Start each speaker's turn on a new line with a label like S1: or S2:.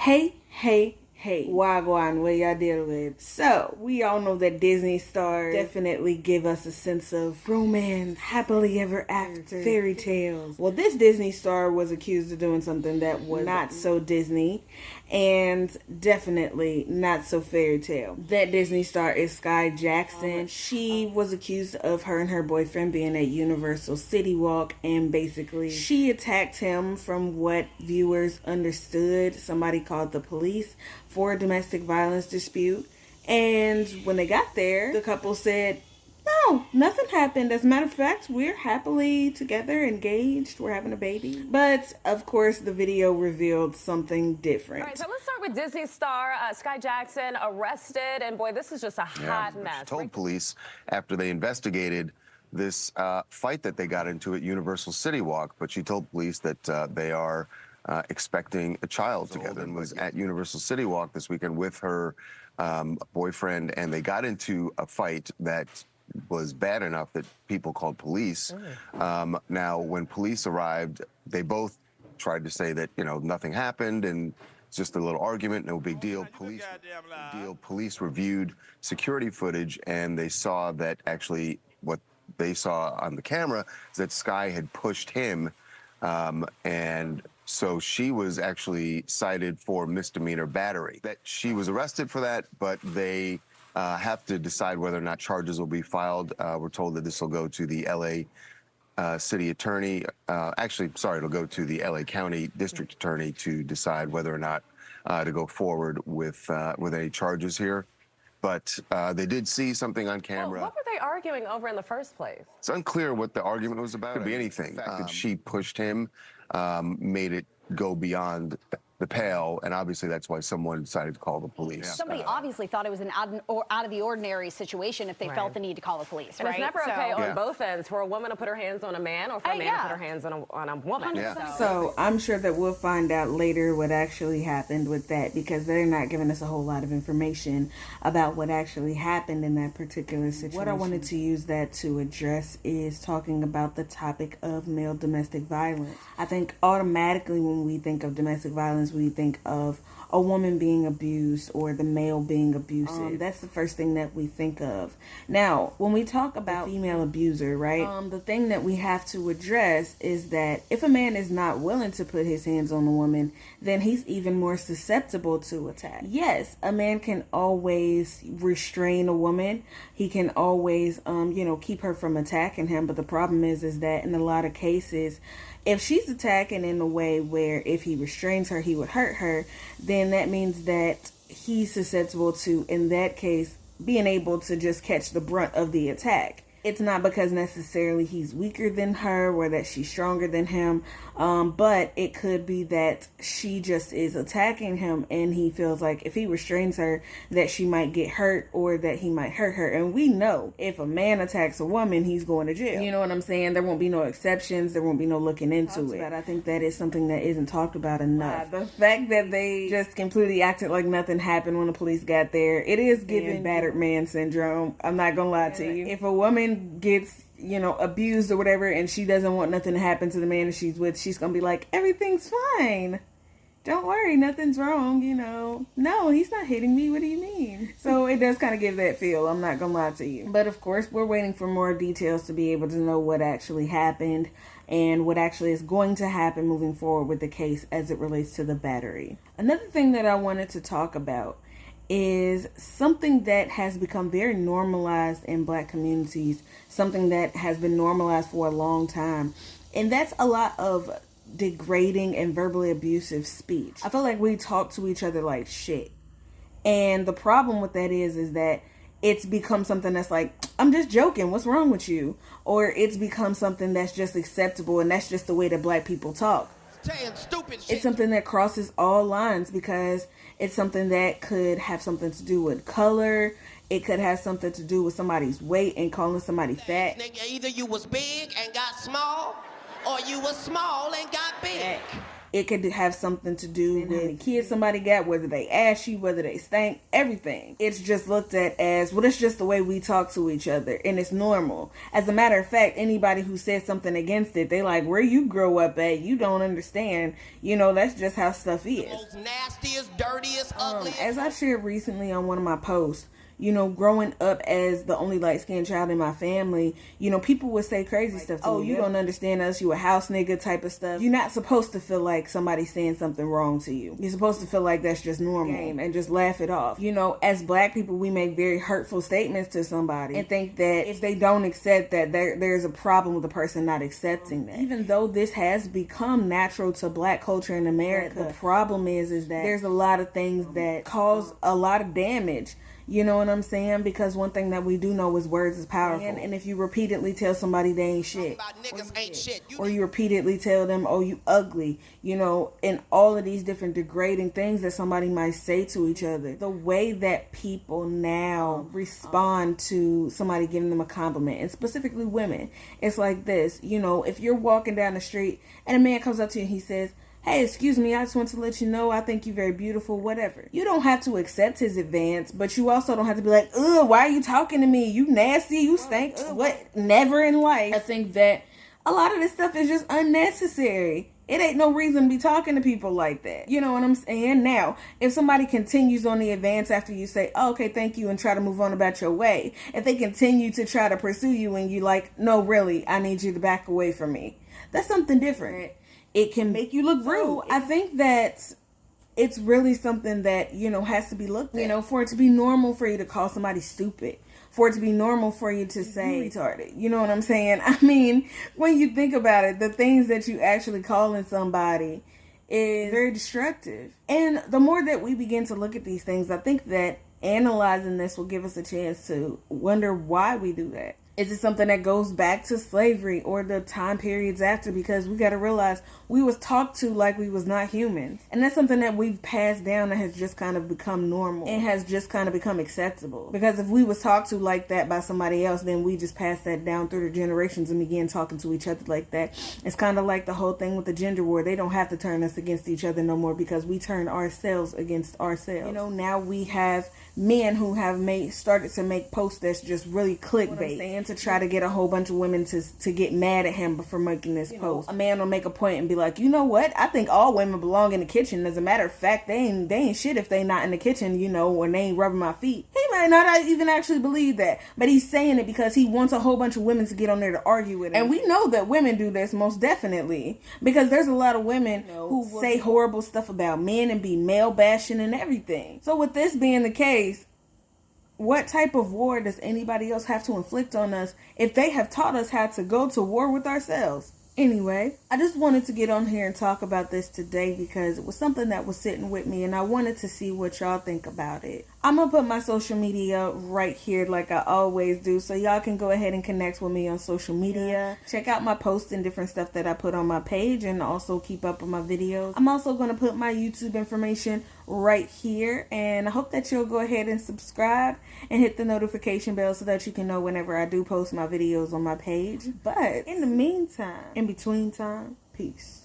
S1: Hey, Wagwan, what y'all deal with? So, we all know that Disney stars definitely give us a sense of romance, happily ever after, fairy tales. Well, this Disney star was accused of doing something that was not so Disney and definitely not so fairy tale. That Disney star is Skai Jackson. She was accused of her and her boyfriend being at Universal City Walk, and basically she attacked him. From what viewers understood, somebody called the police for a domestic violence dispute, and when they got there, the couple said, no, nothing happened. As a matter of fact, we're happily together, engaged, we're having a baby. But of course, the video revealed something different.
S2: All right, so let's start with Disney star Skai Jackson arrested, and boy, this is just a hot mess.
S3: She told police after they investigated this fight that they got into at Universal City Walk, but she told police that they are expecting a child together, and was at Universal City Walk this weekend with her boyfriend, and they got into a fight that was bad enough that people called police. Now, when police arrived, they both tried to say that, you know, nothing happened and it's just a little argument, no big deal. Police reviewed security footage, and they saw that actually what they saw on the camera is that Skai had pushed him, and so she was actually cited for misdemeanor battery. That she was arrested for that, but they have to decide whether or not charges will be filed. We're told that this will go to the LA city attorney. It'll go to the LA County district attorney to decide whether or not to go forward with any charges here. But they did see something on camera.
S2: Well, what were they arguing over in the first place?
S3: It's unclear what the argument was about. It could be anything. The fact that she pushed him made it go beyond the pale, and obviously that's why someone decided to call the police.
S4: Yeah. Somebody obviously thought it was an out of the ordinary situation if they felt the need to call the police,
S2: and
S4: right?
S2: It's never okay on both ends for a woman to put her hands on a man, or for a man to put her hands on a woman.
S1: So I'm sure that we'll find out later what actually happened with that, because they're not giving us a whole lot of information about what actually happened in that particular situation. What I wanted to use that to address is talking about the topic of male domestic violence. I think automatically when we think of domestic violence, we think of a woman being abused or the male being abusive. That's the first thing that we think of. Now, when we talk about female abuser, right, the thing that we have to address is that if a man is not willing to put his hands on a woman, then he's even more susceptible to attack. Yes, a man can always restrain a woman. He can always, keep her from attacking him. But the problem is that in a lot of cases, if she's attacking in a way where if he restrains her, he would hurt her, then that means that he's susceptible to, in that case, being able to just catch the brunt of the attack. It's not because necessarily he's weaker than her or that she's stronger than him, but it could be that she just is attacking him and he feels like if he restrains her that she might get hurt or that he might hurt her. And we know if a man attacks a woman, he's going to jail. You know what I'm saying? There won't be no exceptions. There won't be no looking into it. But I think that is something that isn't talked about enough. The fact that they just completely acted like nothing happened when the police got there, it is giving battered man syndrome. I'm not going to lie to you. If a woman gets abused or whatever and she doesn't want nothing to happen to the man that she's with, she's gonna be like, everything's fine, don't worry, nothing's wrong, no, he's not hitting me, what do you mean? So it does kind of give that feel, I'm not gonna lie to you. But of course we're waiting for more details to be able to know what actually happened and what actually is going to happen moving forward with the case as it relates to the battery. Another thing that I wanted to talk about is something that has become very normalized in Black communities, something that has been normalized for a long time, and that's a lot of degrading and verbally abusive speech. I feel like we talk to each other like shit, and the problem with that is that it's become something that's like, I'm just joking, what's wrong with you? Or it's become something that's just acceptable, and that's just the way that Black people talk.
S5: Saying stupid shit.
S1: It's something that crosses all lines because it's something that could have something to do with color. It could have something to do with somebody's weight and calling somebody fat.
S5: Nigga, either you was big and got small, or you was small and got big.
S1: It could have something to do with how many kids somebody got, whether they ashy, whether they stank, everything. It's just looked at as, well, it's just the way we talk to each other, and it's normal. As a matter of fact, anybody who says something against it, they like, where you grow up at, you don't understand. You know, that's just how stuff is.
S5: Most nastiest, dirtiest, ugliest.
S1: As I shared recently on one of my posts, you know, growing up as the only light-skinned child in my family, you know, people would say crazy stuff to me. Oh, you don't understand us, you a house nigga type of stuff. You're not supposed to feel like somebody's saying something wrong to you. You're supposed to feel like that's just normal and just laugh it off. You know, as black people, we make very hurtful statements to somebody and think that if they don't accept that, there's a problem with the person not accepting that. Even though this has become natural to black culture in America, the problem is that there's a lot of things that cause a lot of damage. You know what I'm saying? Because one thing that we do know is words is powerful. And if you repeatedly tell somebody they ain't shit, or you repeatedly tell them, oh, you ugly, you know, and all of these different degrading things that somebody might say to each other, the way that people now respond to somebody giving them a compliment, and specifically women, it's like this. You know, if you're walking down the street and a man comes up to you and he says, hey, excuse me, I just want to let you know I think you're very beautiful, whatever. You don't have to accept his advance, but you also don't have to be like, ugh, why are you talking to me? You nasty, you stink. What? Never in life. I think that a lot of this stuff is just unnecessary. It ain't no reason to be talking to people like that. You know what I'm saying? Now, if somebody continues on the advance after you say, oh, okay, thank you, and try to move on about your way, if they continue to try to pursue you and you like, no, really, I need you to back away from me, that's something different. It can make you look rude. I think that it's really something that, you know, has to be looked at. You know, for it to be normal for you to call somebody stupid. For it to be normal for you to say retarded. You know what I'm saying? I mean, when you think about it, the things that you actually calling somebody is very destructive. And the more that we begin to look at these things, I think that analyzing this will give us a chance to wonder why we do that. Is it something that goes back to slavery or the time periods after? Because we got to realize we was talked to like we was not human. And that's something that we've passed down that has just kind of become normal and has just kind of become acceptable. Because if we was talked to like that by somebody else, then we just passed that down through the generations and began talking to each other like that. It's kind of like the whole thing with the gender war. They don't have to turn us against each other no more because we turn ourselves against ourselves. You know, now we have men who have started to make posts that's just really clickbait, to try to get a whole bunch of women to get mad at him for making this post. A man will make a point and be like, you know what? I think all women belong in the kitchen. As a matter of fact, they ain't shit if they not in the kitchen, you know, when they ain't rubbing my feet. He might not even actually believe that, but he's saying it because he wants a whole bunch of women to get on there to argue with him. And we know that women do this most definitely, because there's a lot of women who say horrible stuff about men and be male bashing and everything. So with this being the case, what type of war does anybody else have to inflict on us if they have taught us how to go to war with ourselves? Anyway, I just wanted to get on here and talk about this today because it was something that was sitting with me and I wanted to see what y'all think about it. I'm going to put my social media right here like I always do, so y'all can go ahead and connect with me on social media. Check out my posts and different stuff that I put on my page and also keep up with my videos. I'm also going to put my YouTube information right here, and I hope that you'll go ahead and subscribe and hit the notification bell so that you can know whenever I do post my videos on my page. But in the meantime, in between time, peace.